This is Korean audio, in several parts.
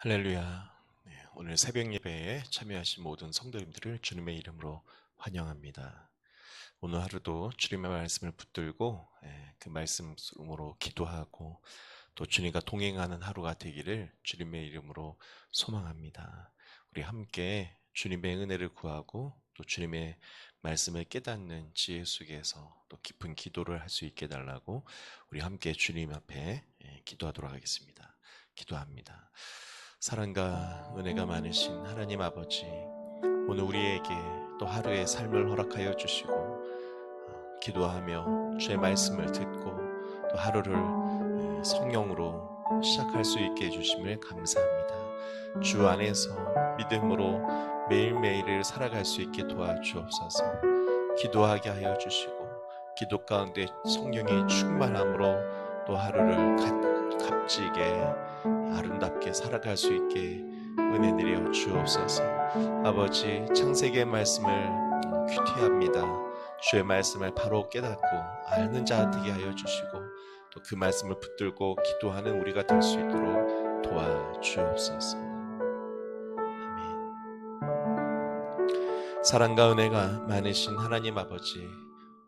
할렐루야. 네, 오늘 새벽 예배에 참여하신 모든 성도님들을 주님의 이름으로 환영합니다. 오늘 하루도 주님의 말씀을 붙들고 그 말씀으로 기도하고 또 주님과 동행하는 하루가 되기를 주님의 이름으로 소망합니다. 우리 함께 주님의 은혜를 구하고 또 주님의 말씀을 깨닫는 지혜 속에서 또 깊은 기도를 할 수 있게 달라고 우리 함께 주님 앞에 기도하도록 하겠습니다. 기도합니다. 사랑과 은혜가 많으신 하나님 아버지, 오늘 우리에게 또 하루의 삶을 허락하여 주시고 기도하며 주의 말씀을 듣고 또 하루를 성령으로 시작할 수 있게 해주심을 감사합니다. 주 안에서 믿음으로 매일매일을 살아갈 수 있게 도와주옵소서. 기도하게 하여 주시고 기도 가운데 성령의 충만함으로 또 하루를 값지게 아름답게 살아갈 수 있게 은혜 내려 주옵소서. 아버지, 창세기의 말씀을 큐티합니다. 주의 말씀을 바로 깨닫고 아는 자 되게 하여 주시고 또 그 말씀을 붙들고 기도하는 우리가 될 수 있도록 도와주옵소서. 아멘. 사랑과 은혜가 많으신 하나님 아버지,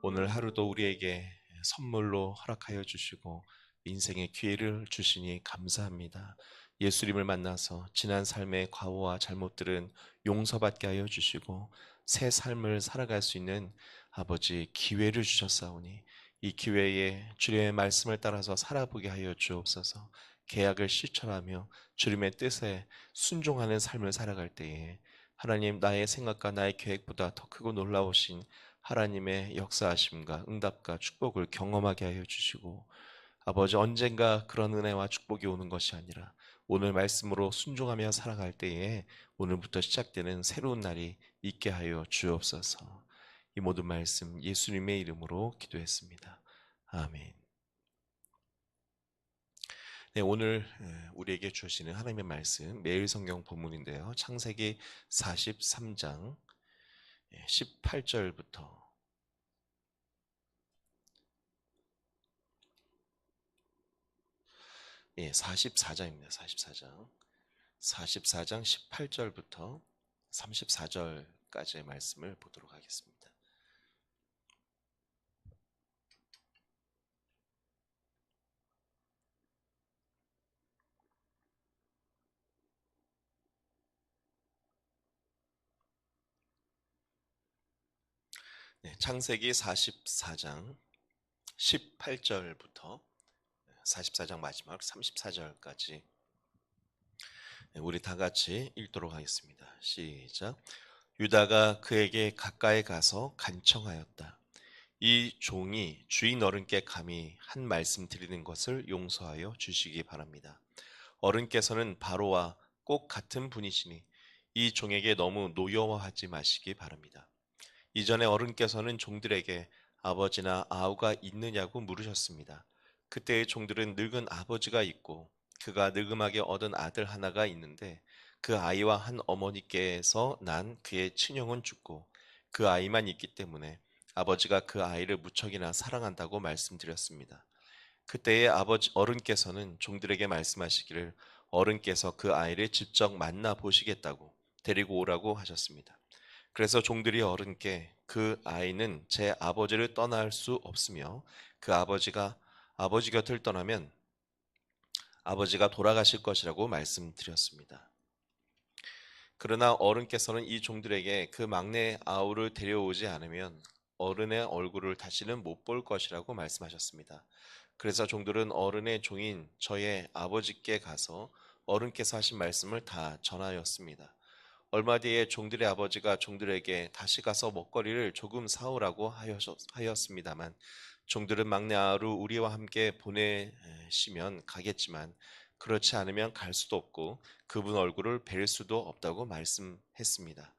오늘 하루도 우리에게 선물로 허락하여 주시고 인생의 기회를 주시니 감사합니다. 예수님을 만나서 지난 삶의 과오와 잘못들은 용서받게 하여 주시고 새 삶을 살아갈 수 있는 아버지 기회를 주셨사오니 이 기회에 주님의 말씀을 따라서 살아보게 하여 주옵소서. 계약을 실천하며 주님의 뜻에 순종하는 삶을 살아갈 때에 하나님, 나의 생각과 나의 계획보다 더 크고 놀라우신 하나님의 역사하심과 응답과 축복을 경험하게 하여 주시고 아버지, 언젠가 그런 은혜와 축복이 오는 것이 아니라 오늘 말씀으로 순종하며 살아갈 때에 오늘부터 시작되는 새로운 날이 있게 하여 주옵소서. 이 모든 말씀 예수님의 이름으로 기도했습니다. 아멘. 네, 오늘 우리에게 주시는 하나님의 말씀 매일 성경 본문인데요. 창세기 43장 18절부터 44장입니다. 44장. 44장 18절부터 34절까지의 말씀을 보도록 하겠습니다. 네, 창세기 44장 18절부터 44장 마지막 34절까지 우리 다 같이 읽도록 하겠습니다. 시작. 유다가 그에게 가까이 가서 간청하였다. 이 종이 주인 어른께 감히 한 말씀 드리는 것을 용서하여 주시기 바랍니다. 어른께서는 바로와 꼭 같은 분이시니 이 종에게 너무 노여워하지 마시기 바랍니다. 이전에 어른께서는 종들에게 아버지나 아우가 있느냐고 물으셨습니다. 그때의 종들은 늙은 아버지가 있고 그가 늙음하게 얻은 아들 하나가 있는데 그 아이와 한 어머니께서 난 그의 친형은 죽고 그 아이만 있기 때문에 아버지가 그 아이를 무척이나 사랑한다고 말씀드렸습니다. 그때의 어른께서는 종들에게 말씀하시기를 어른께서 그 아이를 직접 만나 보시겠다고 데리고 오라고 하셨습니다. 그래서 종들이 어른께 그 아이는 제 아버지를 떠날 수 없으며 그 아버지 곁을 떠나면 아버지가 돌아가실 것이라고 말씀드렸습니다. 그러나 어른께서는 이 종들에게 그 막내 아우를 데려오지 않으면 어른의 얼굴을 다시는 못 볼 것이라고 말씀하셨습니다. 그래서 종들은 어른의 종인 저의 아버지께 가서 어른께서 하신 말씀을 다 전하였습니다. 얼마 뒤에 종들의 아버지가 종들에게 다시 가서 먹거리를 조금 사오라고 하였습니다만 종들은 막내 아우를 우리와 함께 보내시면 가겠지만 그렇지 않으면 갈 수도 없고 그분 얼굴을 뵐 수도 없다고 말씀했습니다.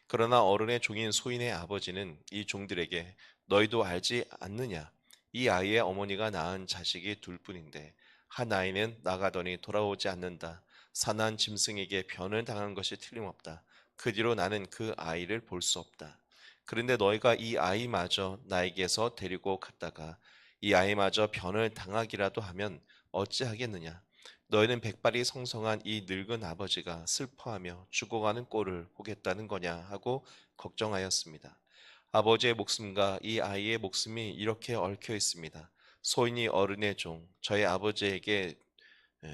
그러나 어른의 종인 소인의 아버지는 이 종들에게 너희도 알지 않느냐? 이 아이의 어머니가 낳은 자식이 둘뿐인데 한 아이는 나가더니 돌아오지 않는다. 사나운 짐승에게 변을 당한 것이 틀림없다. 그 뒤로 나는 그 아이를 볼 수 없다. 그런데 너희가 이 아이마저 나에게서 데리고 갔다가 이 아이마저 변을 당하기라도 하면 어찌하겠느냐? 너희는 백발이 성성한 이 늙은 아버지가 슬퍼하며 죽어가는 꼴을 보겠다는 거냐 하고 걱정하였습니다. 아버지의 목숨과 이 아이의 목숨이 이렇게 얽혀 있습니다. 소인이 어른의 종, 저희 아버지에게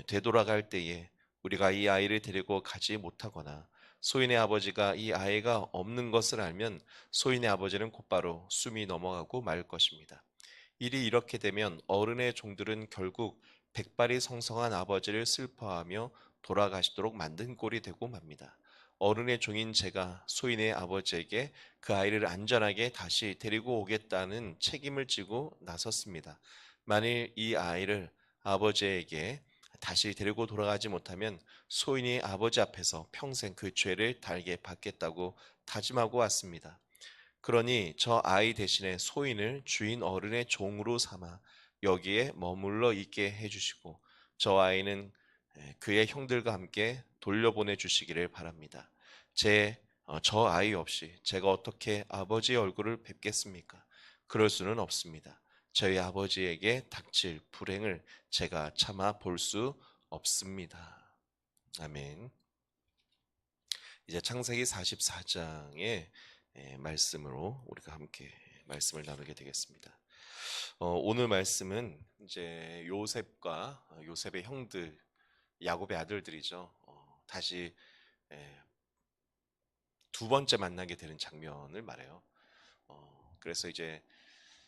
되돌아갈 때에 우리가 이 아이를 데리고 가지 못하거나 소인의 아버지가 이 아이가 없는 것을 알면 소인의 아버지는 곧바로 숨이 넘어가고 말 것입니다. 일이 이렇게 되면 어른의 종들은 결국 백발이 성성한 아버지를 슬퍼하며 돌아가시도록 만든 꼴이 되고 맙니다. 어른의 종인 제가 소인의 아버지에게 그 아이를 안전하게 다시 데리고 오겠다는 책임을 지고 나섰습니다. 만일 이 아이를 아버지에게 다시 데리고 돌아가지 못하면 소인이 아버지 앞에서 평생 그 죄를 달게 받겠다고 다짐하고 왔습니다. 그러니 저 아이 대신에 소인을 주인 어른의 종으로 삼아 여기에 머물러 있게 해주시고 저 아이는 그의 형들과 함께 돌려보내 주시기를 바랍니다. 저 아이 없이 제가 어떻게 아버지의 얼굴을 뵙겠습니까? 그럴 수는 없습니다. 저희 아버지에게 닥칠 불행을 제가 참아 볼 수 없습니다. 아멘. 이제 창세기 44장의 말씀으로 우리가 함께 말씀을 나누게 되겠습니다. 오늘 말씀은 이제 요셉의 형들, 야곱의 아들들이죠. 다시 두 번째 만나게 되는 장면을 말해요. 그래서 이제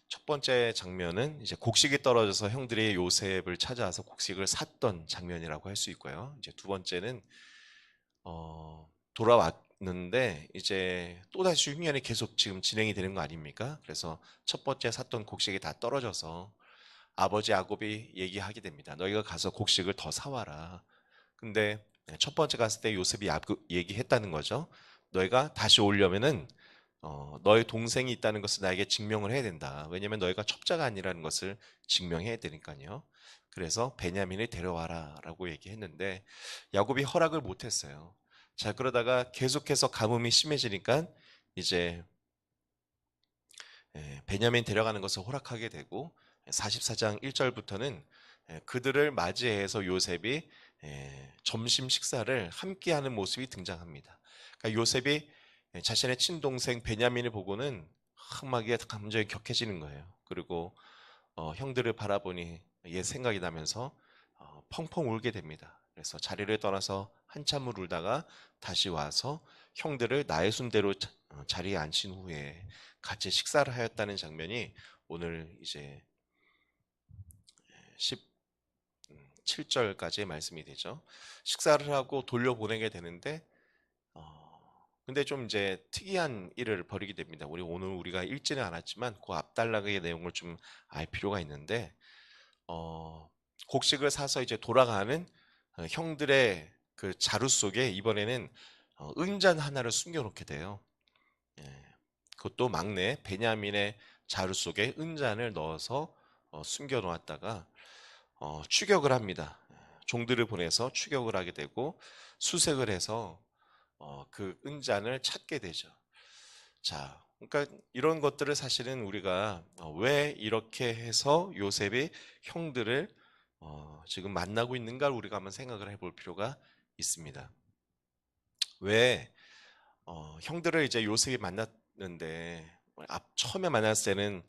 첫 번째 장면은 이제 곡식이 떨어져서 형들이 요셉을 찾아와서 곡식을 샀던 장면이라고 할 수 있고요. 이제 두 번째는 돌아왔는데 이제 또다시 흉년이 계속 지금 진행이 되는 거 아닙니까? 그래서 첫 번째 샀던 곡식이 다 떨어져서 아버지 야곱이 얘기하게 됩니다. 너희가 가서 곡식을 더 사와라. 근데 첫 번째 갔을 때 요셉이 얘기했다는 거죠. 너희가 다시 오려면은 너의 동생이 있다는 것을 나에게 증명을 해야 된다. 왜냐하면 너희가 첩자가 아니라는 것을 증명해야 되니까요. 그래서 베냐민을 데려와라 라고 얘기했는데 야곱이 허락을 못했어요. 자, 그러다가 계속해서 가뭄이 심해지니까 이제 베냐민 데려가는 것을 허락하게 되고 44장 1절부터는 그들을 맞이해서 요셉이 점심 식사를 함께하는 모습이 등장합니다. 그러니까 요셉이 자신의 친동생 베냐민을 보고는 막 감정이 격해지는 거예요. 그리고 형들을 바라보니 옛 생각이 나면서 펑펑 울게 됩니다. 그래서 자리를 떠나서 한참을 울다가 다시 와서 형들을 나의 순대로 자리에 앉힌 후에 같이 식사를 하였다는 장면이 오늘 이제 17절까지의 말씀이 되죠. 식사를 하고 돌려보내게 되는데 근데 좀 이제 특이한 일을 벌이게 됩니다. 오늘 우리가 읽지는 않았지만 그 앞달락의 내용을 좀 알 필요가 있는데 곡식을 사서 이제 돌아가는 형들의 그 자루 속에 이번에는 은잔 하나를 숨겨놓게 돼요. 예, 그것도 막내 베냐민의 자루 속에 은잔을 넣어서 숨겨놓았다가 추격을 합니다. 종들을 보내서 추격을 하게 되고 수색을 해서 그 은잔을 찾게 되죠. 자, 그러니까 이런 것들을 사실은 우리가 왜 이렇게 해서 요셉이 형들을 지금 만나고 있는가를 우리가 한번 생각을 해볼 필요가 있습니다. 왜 형들을 이제 요셉이 만났는데 처음에 만났을 때는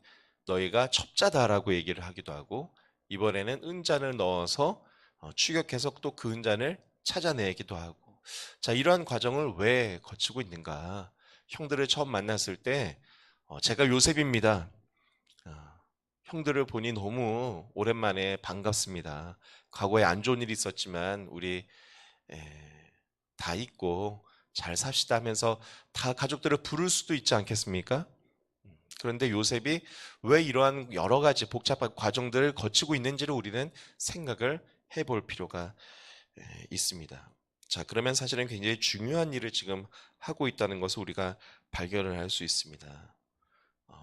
너희가 첩자다라고 얘기를 하기도 하고 이번에는 은잔을 넣어서 추격해서 또 그 은잔을 찾아내기도 하고 자, 이러한 과정을 왜 거치고 있는가? 형들을 처음 만났을 때 제가 요셉입니다. 형들을 보니 너무 오랜만에 반갑습니다. 과거에 안 좋은 일이 있었지만 우리 다 잊고 잘 삽시다 하면서 다 가족들을 부를 수도 있지 않겠습니까? 그런데 요셉이 왜 이러한 여러 가지 복잡한 과정들을 거치고 있는지를 우리는 생각을 해볼 필요가 있습니다. 자, 그러면 사실은 굉장히 중요한 일을 지금 하고 있다는 것을 우리가 발견을 할 수 있습니다.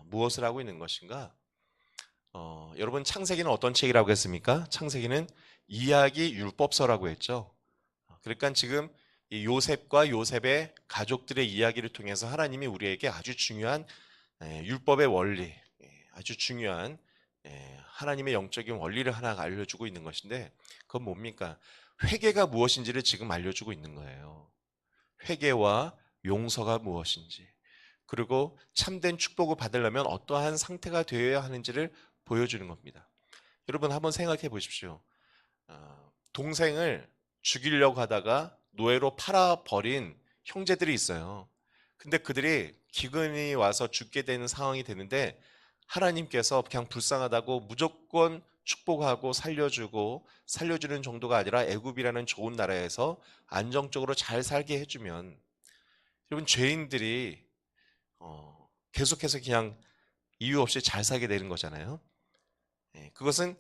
무엇을 하고 있는 것인가? 여러분 창세기는 어떤 책이라고 했습니까? 창세기는 이야기 율법서라고 했죠. 그러니까 지금 이 요셉과 요셉의 가족들의 이야기를 통해서 하나님이 우리에게 아주 중요한 율법의 원리, 아주 중요한 하나님의 영적인 원리를 하나 알려주고 있는 것인데, 그건 뭡니까? 회개가 무엇인지를 지금 알려주고 있는 거예요. 회개와 용서가 무엇인지, 그리고 참된 축복을 받으려면 어떠한 상태가 되어야 하는지를 보여주는 겁니다. 여러분 한번 생각해 보십시오. 동생을 죽이려고 하다가 노예로 팔아버린 형제들이 있어요. 근데 그들이 기근이 와서 죽게 되는 상황이 되는데, 하나님께서 그냥 불쌍하다고 무조건 축복하고 살려주는 정도가 아니라 애굽이라는 좋은 나라에서 안정적으로 잘 살게 해주면, 여러분 죄인들이 계속해서 그냥 이유 없이 잘 살게 되는 거잖아요. 그것은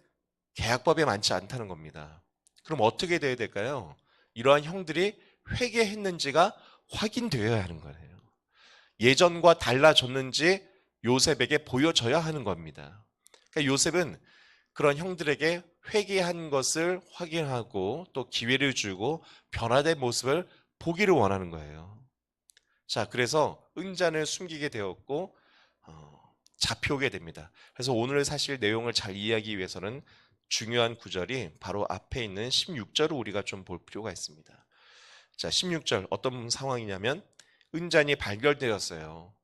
계약법에 많지 않다는 겁니다. 그럼 어떻게 돼야 될까요? 이러한 형들이 회개했는지가 확인되어야 하는 거예요. 예전과 달라졌는지 요셉에게 보여져야 하는 겁니다. 그러니까 요셉은 그런 형들에게 회개한 것을 확인하고 또 기회를 주고 변화된 모습을 보기를 원하는 거예요. 자, 그래서 은잔을 숨기게 되었고 잡혀오게 됩니다. 그래서 오늘 사실 내용을 잘 이해하기 위해서는 중요한 구절이 바로 앞에 있는 16절을 우리가 좀 볼 필요가 있습니다. 자, 16절 어떤 상황이냐면 은잔이 발견되었어요.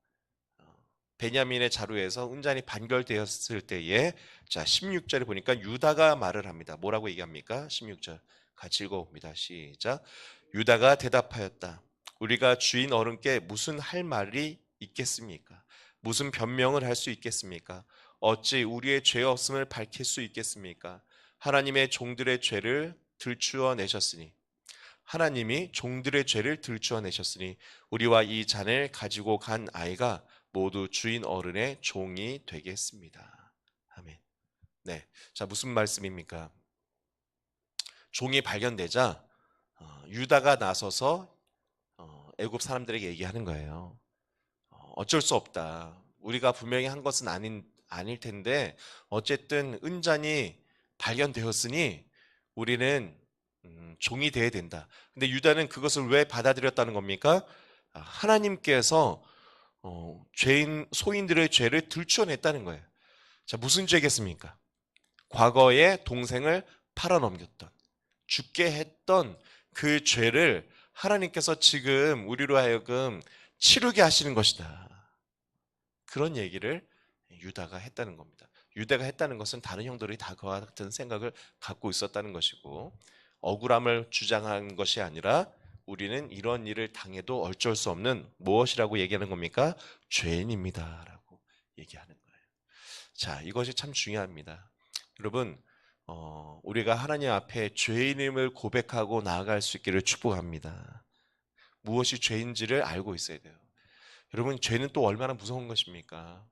베냐민의 자루에서 은잔이 발견되었을 때에, 자 16절에 보니까 유다가 말을 합니다. 뭐라고 얘기합니까? 16절 같이 읽어봅니다. 시작. 유다가 대답하였다. 우리가 주인 어른께 무슨 할 말이 있겠습니까? 무슨 변명을 할 수 있겠습니까? 어찌 우리의 죄 없음을 밝힐 수 있겠습니까? 하나님의 종들의 죄를 들추어 내셨으니 하나님이 종들의 죄를 들추어 내셨으니 우리와 이 잔을 가지고 간 아이가 모두 주인 어른의 종이 되겠습니다. 아멘. 네. 자, 무슨 말씀입니까? 종이 발견되자 유다가 나서서 애굽 사람들에게 얘기하는 거예요. 어쩔 수 없다. 우리가 분명히 한 것은 아닐 텐데 어쨌든 은잔이 발견되었으니 우리는 종이 돼야 된다. 근데 유다는 그것을 왜 받아들였다는 겁니까? 하나님께서 소인들의 죄를 들추어냈다는 거예요. 자, 무슨 죄겠습니까? 과거에 동생을 팔아넘겼던, 죽게 했던 그 죄를 하나님께서 지금 우리로 하여금 치르게 하시는 것이다. 그런 얘기를 유다가 했다는 겁니다. 유다가 했다는 것은 다른 형들이 다 그와 같은 생각을 갖고 있었다는 것이고, 억울함을 주장한 것이 아니라 우리는 이런 일을 당해도 어쩔 수 없는 무엇이라고 얘기하는 겁니까? 죄인입니다 라고 얘기하는 거예요. 자, 이것이 참 중요합니다. 여러분, 우리가 하나님 앞에 죄인임을 고백하고 나아갈 수 있기를 축복합니다. 무엇이 죄인지를 알고 있어야 돼요. 여러분, 죄는 또 얼마나 무서운 것입니까?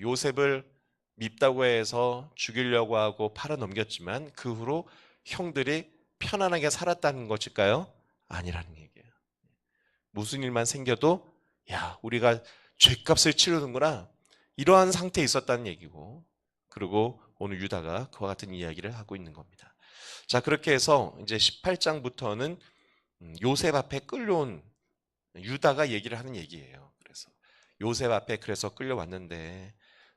요셉을 밉다고 해서 죽이려고 하고 팔아넘겼지만 그 후로 형들이 편안하게 살았다는 것일까요? 아니라는 얘기예요. 무슨 일만 생겨도 야, 우리가 죄값을 치르는구나, 이러한 상태에 있었다는 얘기고, 그리고 오늘 유다가 그와 같은 이야기를 하고 있는 겁니다. 자, 그렇게 해서 이제 18장부터는 요셉 앞에 끌려온 유다가 얘기를 하는 얘기예요. 그래서 요셉 앞에 그래서 끌려왔는데,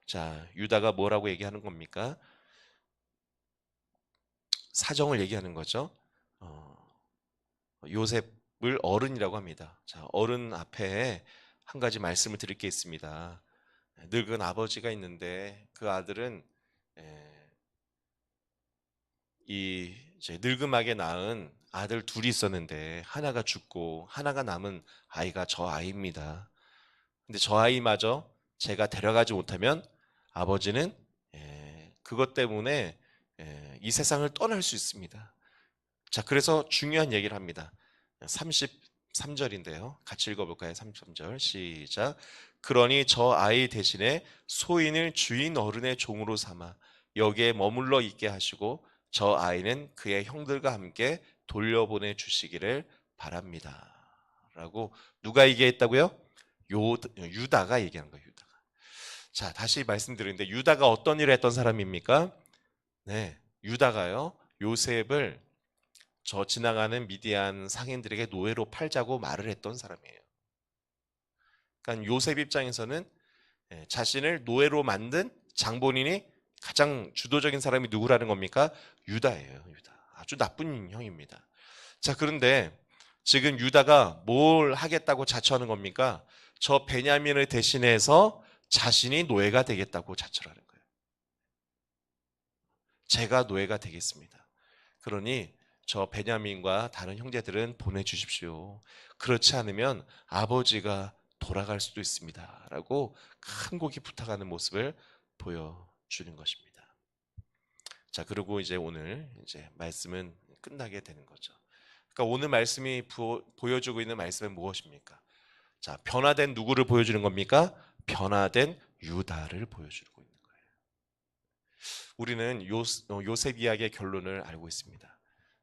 자, 유다가 뭐라고 얘기하는 겁니까? 사정을 얘기하는 거죠. 요셉을 어른이라고 합니다. 자, 어른 앞에 한 가지 말씀을 드릴 게 있습니다. 늙은 아버지가 있는데 그 아들은 이 이제 늙음하게 낳은 아들 둘이 있었는데 하나가 죽고 하나가 남은 아이가 저 아이입니다. 근데 저 아이마저 제가 데려가지 못하면 아버지는 그것 때문에 이 세상을 떠날 수 있습니다. 자, 그래서 중요한 얘기를 합니다. 33절인데요. 같이 읽어볼까요? 33절 시작. 그러니 저 아이 대신에 소인을 주인 어른의 종으로 삼아 여기에 머물러 있게 하시고 저 아이는 그의 형들과 함께 돌려보내 주시기를 바랍니다. 라고 누가 얘기했다고요? 유다가 얘기한 거예요. 유다가. 자, 다시 말씀드리는데 유다가 어떤 일을 했던 사람입니까? 네, 유다가요, 요셉을 저 지나가는 미디안 상인들에게 노예로 팔자고 말을 했던 사람이에요. 그러니까 요셉 입장에서는 자신을 노예로 만든 장본인이 가장 주도적인 사람이 누구라는 겁니까? 유다예요. 유다. 아주 나쁜 형입니다. 자, 그런데 지금 유다가 뭘 하겠다고 자처하는 겁니까? 저 베냐민을 대신해서 자신이 노예가 되겠다고 자처하는 거예요. 제가 노예가 되겠습니다. 그러니 저 베냐민과 다른 형제들은 보내주십시오. 그렇지 않으면 아버지가 돌아갈 수도 있습니다. 라고 간곡히 부탁하는 모습을 보여주는 것입니다. 자, 그리고 이제 오늘 이제 말씀은 끝나게 되는 거죠. 그러니까 오늘 말씀이 보여주고 있는 말씀은 무엇입니까? 자, 변화된 누구를 보여주는 겁니까? 변화된 유다를 보여주고 있는 거예요. 우리는 요셉 이야기의 결론을 알고 있습니다.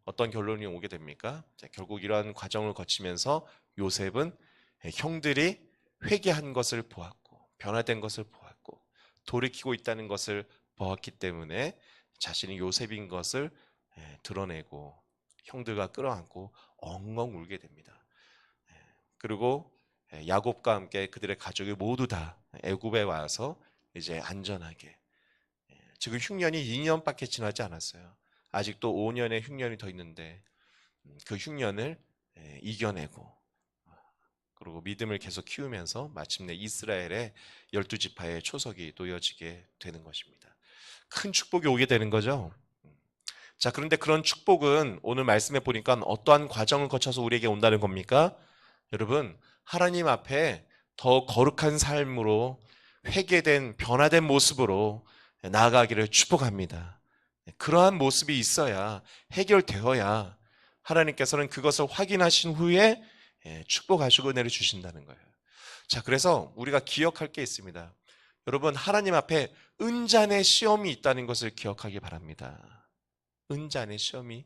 어떤 결론이 오게 됩니까? 자, 결국 이러한 과정을 거치면서 요셉은 형들이 회개한 것을 보았고 변화된 것을 보았고 돌이키고 있다는 것을 보았기 때문에 자신이 요셉인 것을 드러내고 형들과 끌어안고 엉엉 울게 됩니다. 그리고 야곱과 함께 그들의 가족이 모두 다 애굽에 와서 이제 안전하게, 지금 흉년이 2년밖에 지나지 않았어요. 아직도 5년의 흉년이 더 있는데 그 흉년을 이겨내고 그리고 믿음을 계속 키우면서 마침내 이스라엘의 12지파의 초석이 놓여지게 되는 것입니다. 큰 축복이 오게 되는 거죠. 자, 그런데 그런 축복은 오늘 말씀해 보니까 어떠한 과정을 거쳐서 우리에게 온다는 겁니까? 여러분, 하나님 앞에 더 거룩한 삶으로 회개된 변화된 모습으로 나아가기를 축복합니다. 그러한 모습이 있어야 해결되어야 하나님께서는 그것을 확인하신 후에 축복하시고 은혜를 주신다는 거예요. 자, 그래서 우리가 기억할 게 있습니다. 여러분, 하나님 앞에 은잔의 시험이 있다는 것을 기억하기 바랍니다. 은잔의 시험이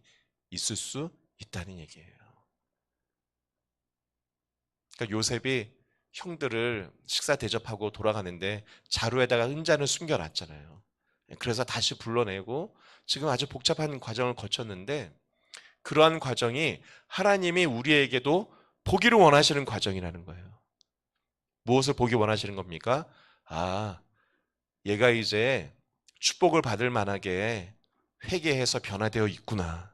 있을 수 있다는 얘기예요. 그러니까 요셉이 형들을 식사 대접하고 돌아가는데 자루에다가 은잔을 숨겨놨잖아요. 그래서 다시 불러내고 지금 아주 복잡한 과정을 거쳤는데 그러한 과정이 하나님이 우리에게도 보기를 원하시는 과정이라는 거예요. 무엇을 보기 원하시는 겁니까? 아, 얘가 이제 축복을 받을 만하게 회개해서 변화되어 있구나.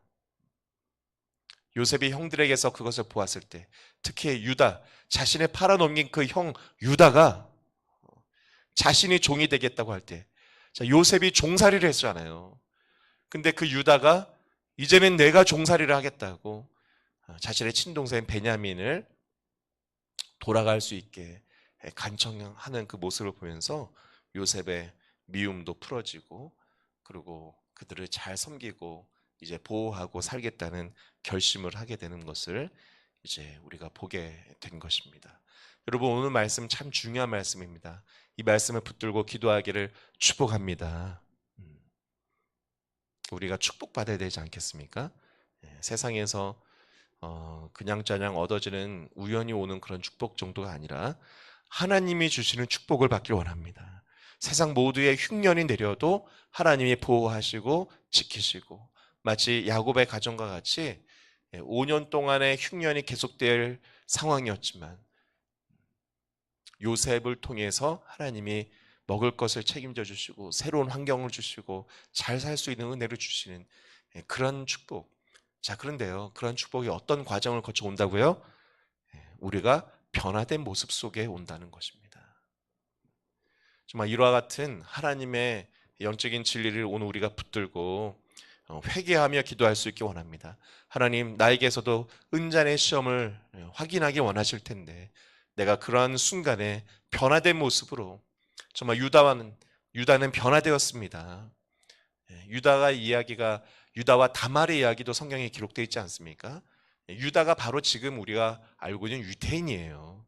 요셉이 형들에게서 그것을 보았을 때, 특히 유다, 자신의 팔아넘긴 그 형 유다가 자신이 종이 되겠다고 할 때, 자, 요셉이 종살이를 했잖아요. 근데 그 유다가 이제는 내가 종살이를 하겠다고 자신의 친동생 베냐민을 돌아갈 수 있게 간청하는 그 모습을 보면서 요셉의 미움도 풀어지고 그리고 그들을 잘 섬기고 이제 보호하고 살겠다는 결심을 하게 되는 것을 이제 우리가 보게 된 것입니다. 여러분, 오늘 말씀 참 중요한 말씀입니다. 이 말씀을 붙들고 기도하기를 축복합니다. 우리가 축복받아야 되지 않겠습니까? 세상에서 그냥저냥 얻어지는 우연히 오는 그런 축복 정도가 아니라 하나님이 주시는 축복을 받길 원합니다. 세상 모두의 흉년이 내려도 하나님이 보호하시고 지키시고 마치 야곱의 가정과 같이 5년 동안의 흉년이 계속될 상황이었지만 요셉을 통해서 하나님이 먹을 것을 책임져 주시고 새로운 환경을 주시고 잘 살 수 있는 은혜를 주시는 그런 축복. 자, 그런데요, 그런 축복이 어떤 과정을 거쳐 온다고요? 우리가 변화된 모습 속에 온다는 것입니다. 정말 이와 같은 하나님의 영적인 진리를 오늘 우리가 붙들고 회개하며 기도할 수 있기 원합니다. 하나님, 나에게서도 은잔의 시험을 확인하기 원하실 텐데 내가 그러한 순간에 변화된 모습으로, 정말 유다는 변화되었습니다. 유다와 다말의 이야기도 성경에 기록되어 있지 않습니까? 유다가 바로 지금 우리가 알고 있는 유대인이에요.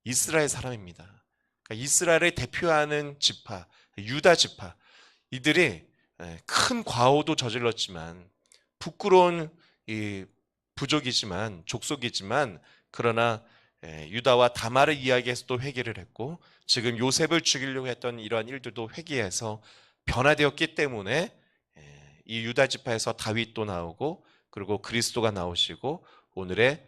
이스라엘 사람입니다. 그러니까 이스라엘을 대표하는 지파, 유다 지파, 이들이 큰 과오도 저질렀지만 부끄러운 부족이지만 족속이지만 그러나 유다와 다말의 이야기에서도 회개를 했고 지금 요셉을 죽이려고 했던 이러한 일들도 회개해서 변화되었기 때문에 이 유다 지파에서 다윗도 나오고 그리고 그리스도가 나오시고 오늘의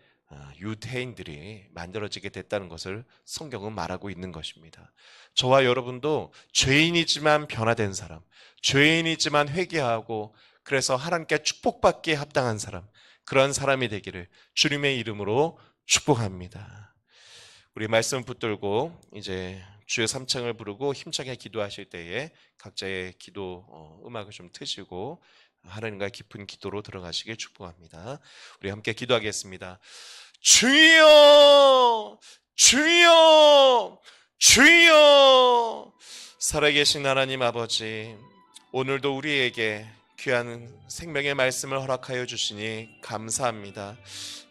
유대인들이 만들어지게 됐다는 것을 성경은 말하고 있는 것입니다. 저와 여러분도 죄인이지만 변화된 사람, 죄인이지만 회개하고 그래서 하나님께 축복받기에 합당한 사람, 그런 사람이 되기를 주님의 이름으로 축복합니다. 우리 말씀 붙들고 이제 주의 3창을 부르고 힘차게 기도하실 때에 각자의 기도 음악을 좀 트시고 하나님과 깊은 기도로 들어가시길 축복합니다. 우리 함께 기도하겠습니다. 주여, 주여, 주여. 살아계신 하나님 아버지, 오늘도 우리에게 귀한 생명의 말씀을 허락하여 주시니 감사합니다.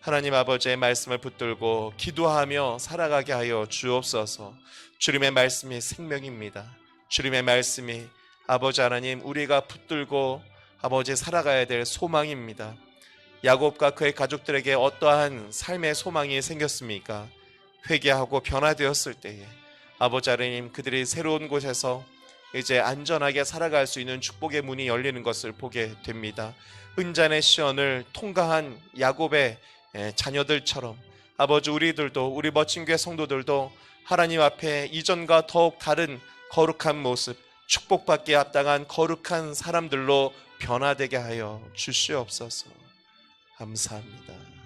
하나님 아버지의 말씀을 붙들고 기도하며 살아가게 하여 주옵소서. 주님의 말씀이 생명입니다. 주님의 말씀이 아버지 하나님 우리가 붙들고 아버지 살아가야 될 소망입니다. 야곱과 그의 가족들에게 어떠한 삶의 소망이 생겼습니까? 회개하고 변화되었을 때에 아버지 하나님 그들이 새로운 곳에서 이제 안전하게 살아갈 수 있는 축복의 문이 열리는 것을 보게 됩니다. 은잔의 시온을 통과한 야곱의 자녀들처럼 아버지 우리들도 우리 멋진 교회 성도들도 하나님 앞에 이전과 더욱 다른 거룩한 모습, 축복받기에 합당한 거룩한 사람들로 변화되게 하여 주시옵소서. 감사합니다.